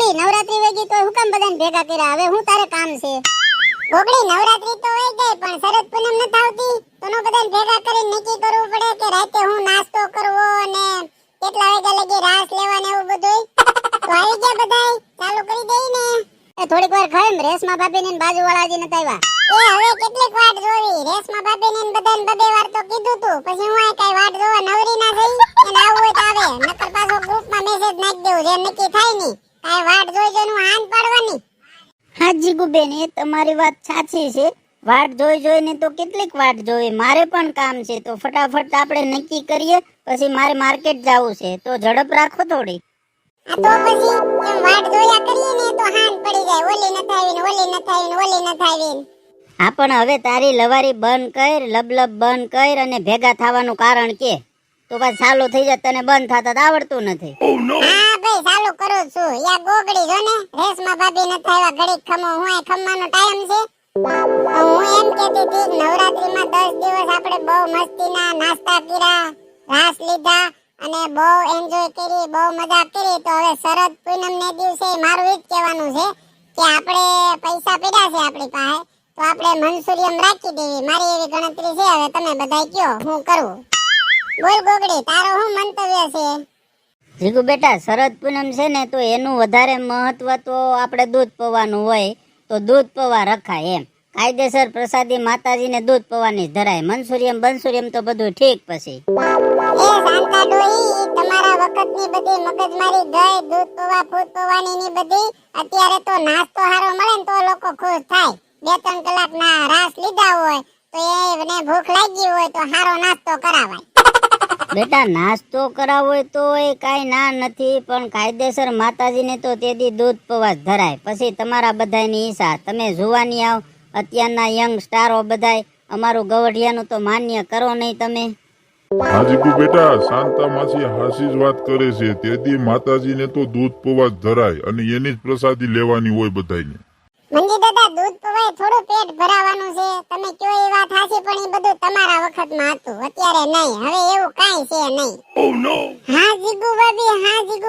ગોગડી નવરાત્રી વેગી તો હું કામ બધાને ભેગા કર્યા? હવે હું તારે કામ છે? ગોગડી નવરાત્રી તો વઈ ગઈ પણ શરદ પૂનમ ન થાવતી તો નો બધાને ભેગા કરીને નક્કી કરવું પડે કે રાતે હું નાસ્તો કરવો અને કેટલા વાગ્યા લગી રાસ લેવાને એવું બધું. તો આવી ગયા બધાય, ચાલુ કરી દઈ ને. થોડીક વાર ખાઈમ રેશમા ભાભી ને બાજુવાળા હજી નતા આવ્યા. હવે કેટલીક વાટ જોવી. રેશમા ભાભી ને બધાને બબે વાર તો કીધું તું, પછી હું આ કઈ વાટ જોવા નવરી ના થઈ. એને આવું હોય તો આવે, નકર પાછો ગ્રુપમાં મેસેજ નાખી દેવું જે નક્કી થાય ની. કાઈ વાટ જોઈ જોઈને હું હાન પાડવાની. હા જીગુબેન, એ તમારી વાત સાચી છે. વાટ જોઈ જોઈને તો કેટલીક વાટ જોઈ. મારે પણ કામ છે તો ફટાફટ આપણે નક્કી કરીએ, પછી મારે માર્કેટ જવું છે તો ઝડપ રાખો થોડી. આ તો પછી એમ વાટ જોયા કરીએ ને તો હાન પડી જાય. ઓલી ન થાવી ને ઓલી ન થાવી ને ઓલી ન થાવી. હા પણ હવે તારી લવારી બંધ કર, લબલબ બંધ કર અને ભેગા થવાનું કારણ કે તો બસ ચાલુ થઈ જાય. તને બંધ થતા તો આવડતું નથી. હા ભાઈ ચાલુ કરું છું. યા ગોગડી જો ને રેશમા ભાભી ન થાવા ઘડીક ખમો. હું એ ખમવાનો ટાઈમ છે. હું એમ કહેતી હતી નવરાત્રીમાં 10 દિવસ આપણે બહુ મસ્તીના નાસ્તા કર્યા, રાસ લીધા અને બહુ એન્જોય કરી, બહુ મજા કરી. તો હવે શરદ પૂનમ ને દિવસે મારું એ જ કહેવાનું છે કે આપણે પૈસા પડ્યા છે આપણી પાસે તો આપણે મનસુરિયમ રાખી દેવી. મારી એવી ગણતરી છે. હવે તમે બધાય કયો હું કરું? બોલ ગોગડી, તારો શું મંતવ્ય છે? જીગુ બેટા, શરદ પૂનમ છે ને તો એનું વધારે મહત્વ તો આપણે દૂધ પવાનું હોય તો દૂધ પવા રખાય. એમ કાયદેસર પ્રસાદી માતાજીને દૂધ પવાની ધરાય. મનસુરિયમ બંસુરિયમ તો બધું ઠીક. પછી એ શાંતા ડોઈ, તમારા વખતની બધી મગજમારી ગઈ. દૂધ પવા ફૂટ પવાની ની બધી અત્યારે તો નાસ્તો હારો મળે ને તો લોકો ખુશ થાય. 2-3 કલાક ના રાસ લીધા હોય તો એને ભૂખ લાગી હોય તો હારો નાસ્તો કરાવાય. બેટા, નાસ્તો કરાવો હોય તો એ કાંઈ ના નથી, પણ કાયદેસર માતાજીને તો તેથી દૂધ પવા જ ધરાય. પછી તમારા બધાની ઈચ્છા. તમે જોવાની આવ, અત્યારના યંગ સ્ટારો બધાય અમારું ગવઢિયાનું તો માન્ય કરો નહીં તમે. હાજીકુ બેટા, શાંતા માસી હાસી જ વાત કરે છે. તેથી માતાજીને તો દૂધ પવા જ ધરાય અને એની જ પ્રસાદી લેવાની હોય બધાયને. મંજી દાદા, દૂધ પવાય થોડું પેટ ભરાવાનું છે. તમે કયો એ વાત હાચી, પણ એ બધું તમારા વખતમાં હતું, અત્યારે નહીં. હવે એવું કાંઈ છે નહીં. હા જીગુ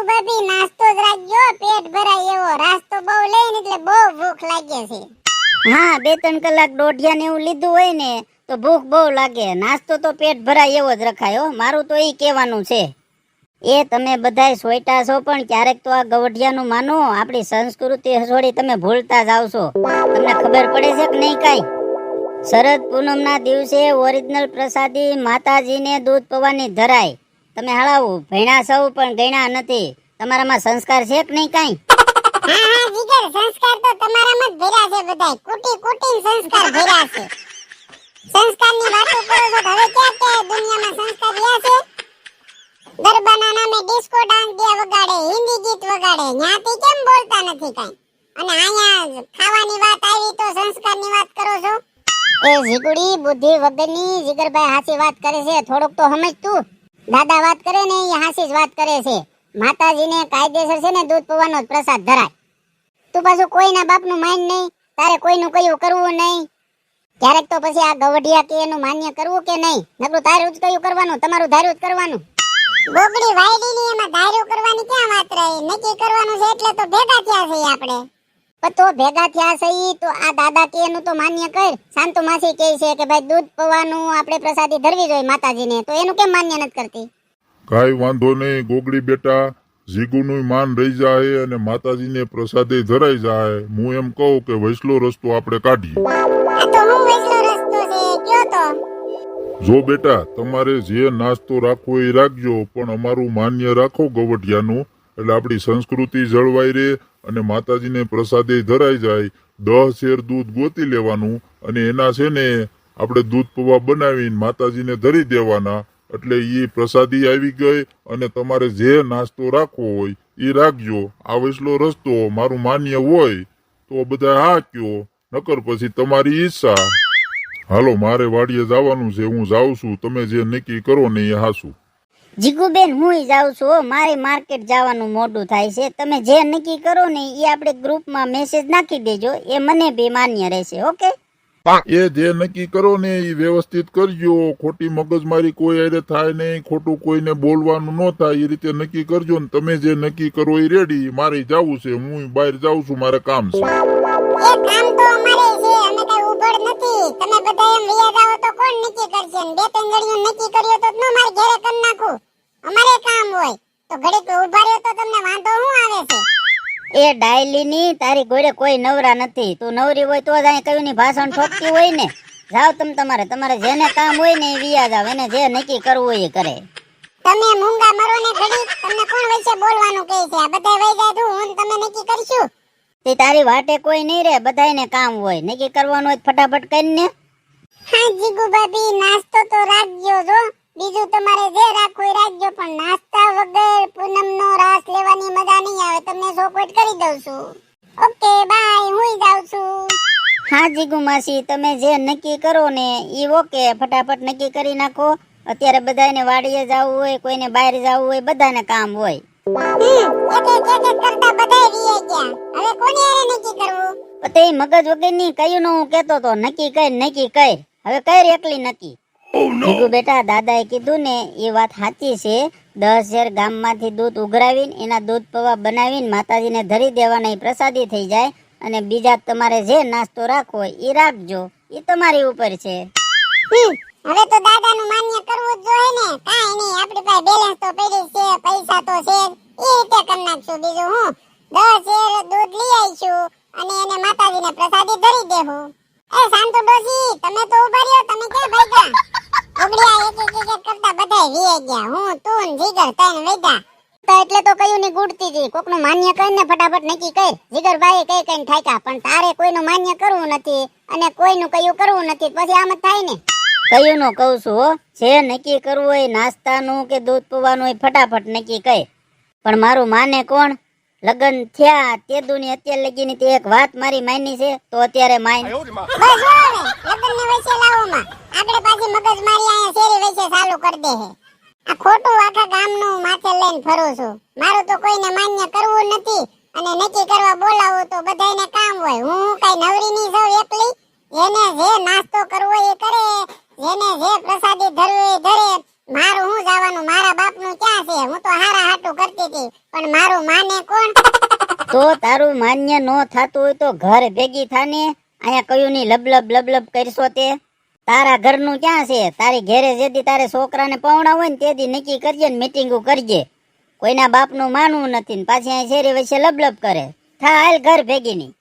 ભાભી, નાસ્તો જ રાખજો, પેટ ભરાય એવો. રાસ તો બહુ લઈને એટલે બહુ ભૂખ લાગે છે. હા, 2-3 કલાક દોઢિયા ને એવું લીધું હોય ને તો ભૂખ બહુ લાગે. નાસ્તો તો પેટ ભરાય એવો જ રખાય. મારું તો એ કહેવાનું છે. એ તમે બધાય સોયટા છો પણ ક્યારેક તો આ ગવઢિયાનું માનો. આપણી સંસ્કૃતિ છોડી તમે ભૂલતા જાવ છો. તમને ખબર પડે છે કે નહીં કાંઈ? શરદ પૂનમના દિવસે ઓરિજિનલ પ્રસાદી માતાજીને દૂધ પવાની ધરાય. તમે હળાવું ભણ્યા સૌ પણ ગણ્યા નથી. તમારામાં સંસ્કાર છે કે નહીં કાંઈ? હા જીગર, સંસ્કાર તો તમારામાં જ ભર્યા છે. બધાય કુટી સંસ્કાર ભર્યા છે. સંસ્કારની વાતો કરો છો તો હવે ક્યાં દુનિયામાં સંસ્કાર રહ્યા છે? ગરબાના નામે ડિસ્કો ડાન્સ દે વગાડે, હિન્દી ગીત વગાડે. ન્યાથી કેમ બોલતા નથી કાઈ? અને અહીંયા ખાવાની વાત આવી તો સંસ્કારની વાત કરો છો? એ જીગુડી બુદ્ધિ વગરની જીગરભાઈ હાસી વાત કરે છે. થોડુંક તો સમજ તું. દાદા વાત કરે ને એ હાસી જ વાત કરે છે. માતાજીને કાયદેસર છે ને દૂધ પવાનો જ પ્રસાદ ધરાય. તું પાછું કોઈના બાપનું માન નહીં, તારે કોઈનું કયું કરવું નહીં. ક્યારેક તો પછી આ ગવઢિયા કે એનું માન્ય કરવું કે નહીં, નકરું તારું જ કયું કરવાનું, તમારું ધાર્યું જ કરવાનું. ગોગડી વાયડીની એમાં ધાર્યું કરવાની ક્યાં વાત રહી? નક્કી કરવાનું છે એટલે તો ભેગા થયા છે આપણે. પણ તો ભેગા થયા છે તો આ દાદા કે એનું તો માન્ય કર. શાંતુ માસી કહે છે કે ભાઈ દૂધ પવાનું આપણે પ્રસાદી ધરવી જોઈએ માતાજીને, તો એનું કેમ માન્ય નથી કરતી? કાંઈ વાંધો નહીં ગોગડી બેટા, જીગુનું માન રહી જાય અને માતાજીને પ્રસાદે ધરાઈ જાય. હું એમ કહું કે વૈસલો રસ્તો આપણે કાઢીએ. આ તો હું વૈસલો રસ્તો છે કયો તો? જો બેટા, તમારે જે નાસ્તો રાખવો એ રાખજો, પણ અમારું માન્ય રાખો ગવઢિયાનું, એટલે આપણી સંસ્કૃતિ જળવાઈ રહે અને માતાજીને પ્રસાદે ધરાઈ જાય. 10 શેર દૂધ ગોતી લેવાનું અને એના છે ને આપણે દૂધ પૌવા બનાવીને માતાજીને ધરી દેવાના. એટલે એ પ્રસાદી આવી ગઈ અને તમારે જે નાસ્તો રાખવો હોય એ રાખજો. આ વૈસલો રસ્તો મારું માન્ય હોય તો બધા હા કયો, નકર પછી તમારી ઈચ્છા. હાલો, મારે વાડીએ જવાનું છે, હું જાઉં છું. તમે જે નક્કી કરો ને એ હાસું. જીગુબેન, હું જાઉં છું. મારે માર્કેટ જવાનું મોડું થાય છે. તમે જે નક્કી કરો ને એ આપણે ગ્રુપમાં મેસેજ નાખી દેજો, એ મને બી માન્ય રહેશે. ઓકે? એ જે નક્કી કરો ને એ વ્યવસ્થિત કરજો. ખોટી મગજમારી કોઈ હારે થાય નહીં, ખોટું કોઈને બોલવાનું ન થાય, એ રીતે નક્કી કરજો ને તમે જે નક્કી કરો એ રેડી. મારે જવું છે, હું બહાર જાઉં છું, મારે કામ છે. એ કામ તો અમારે છે, અમે કઈ ઉભડ નથી. તમે બધા એમ વિયા જાઓ તો કોણ નક્કી કરશે? ને બે ત્રણ ઘડીઓ નક્કી કર્યો તો ન મારે ઘરે કરી નાખું. અમારે કામ હોય તો ઘડીક ઉભા રહ્યો તો તમને વાંધો શું આવે છે? એ ડાયલી ની તારી ઘોડે કોઈ નવરા નથી. તું નવરી હોય તો જ અહીં કયું ની ભાષણ ઠોકતી હોય ને. જાઓ તમે તમારે જેને કામ હોય ને એ વિયા જાવ, એને જે નક્કી કરવું હોય એ કરે. તમે મૂંગા મરો ને ઘડી, તમને કોણ વચ્ચે બોલવાનું કહે છે? આ બધા વઈ જાય તો હું ને તમે નક્કી કરશું. તે તારી વાટે કોઈ નહીં રે, બધાયને કામ હોય, નક્કી કરવાનું હોય તો ફટાફટ કરીને. હા જીગુ ભાભી, નાસ્તો તો રાખજો જો. બીજું તમારે જે રાખવું એ રાખજો, પણ નાસ્તા વગર પૂનમનો રાસ લેવાની મજા નહીં આવે. તમને ચોખવટ કરી દઉં છું. ઓકે બાય, હું જાઉં છું. હા જીગુ માસી, તમે જે નક્કી કરો ને ઈ ઓકે, ફટાફટ નક્કી કરી નાખો. અત્યારે બધાને વાડીએ જવું હોય, કોઈને બહાર જવું હોય, બધાને કામ હોય. એક કરતા બધાય વીએ ગયા. હવે કોને હારે નક્કી કરવું? તે મગજ વગર ની કયું નું કેતો તો નક્કી કર. હવે કર એકલી નક્કી. જીગુ બેટા, દાદાએ કીધું ને એ વાત સાચી છે. 10,000 ગામમાંથી દૂધ ઉઘરાવીને એના દૂધ પૌવા બનાવીને માતાજીને ધરી દેવાના, એ પ્રસાદી થઈ જાય. અને બીજા તમારે જે નાસ્તો રાખવો હોય એ રાખજો, એ તમારી ઉપર છે. હવે તો દાદાનું માન્ય કરવું જ જોઈએ ને. કાઈ નહીં, આપણી પાસે બેલેન્સ તો પડી છે, પૈસા તો છે, એ રીતે કરી નાખશું. બીજું હું 10 શેર દૂધ લઈ આવીશું અને એને માતાજીને પ્રસાદી ધરી દેવું. એ શાંતુ ડોસી, તમે તો ઉભા રહ્યો, તમે ક્યાં ભાગ્યા? ઉગડ્યા એક કરતા બધાય વીએ ગયા. હું તું ને જીગર તઈને વેગા. તો એટલે તો કયું ની ગુડતી હતી. કોકનું માન્ય કરીને ફટાફટ નક્કી કર. જીગરભાઈ કઈ ઠાક્યા, પણ તારે કોઈનું માન્ય કરવું નથી અને કોઈનું કયું કરવું નથી. પછી આમ જ થાય ને. કયું નું કહું છું હો, જે નક્કી કરવું હોય નાસ્તાનું કે દૂધ પીવાનું હોય ફટાફટ નક્કી કર. પણ મારું માને કોણ? લગન થયા તે દુની અત્યારે લગીની તે એક વાત મારી માની છે તો અત્યારે માન. બસ હવે લગનને વચ્ચે લાવો માં. આપણે પાછી મગજમારી અહીંયા શેરી વચ્ચે ચાલુ કરી દે હે. આ ખોટું આખા ગામનું માથે લઈને ફરું છું. મારું તો કોઈને માન્ય કરવું નથી અને નક્કી કરવા બોલાવું તો બધાયને કામ હોય. હું કઈ નવરી નહીં છું એકલી. જેને જે નાસ્તો કરવો એ કરે, જેને જે પ્રસાદી ધરવી એ ધરે. મારું હું જવાનું? મારા બાપનું ક્યાં છે? હું તો હારા હાટું કરતી હતી, પણ મારું માને કોણ? તો તારું માન્ય નો થાતું હોય તો ઘર ભેગી થાને. અહીંયા કયું ની લબલબ કરશો તે. તારા ઘરનું ક્યાં છે? તારી ઘેરે જેદી તારે છોકરાને પૌણા હોય ને તેદી નક્કી કરજે ને મીટિંગો કરજે. કોઈના બાપનું માનવું નથી ને પાછી અહીં શેરી વચ્ચે લબલબ કરે. થા હાલ ઘર ભેગી ની.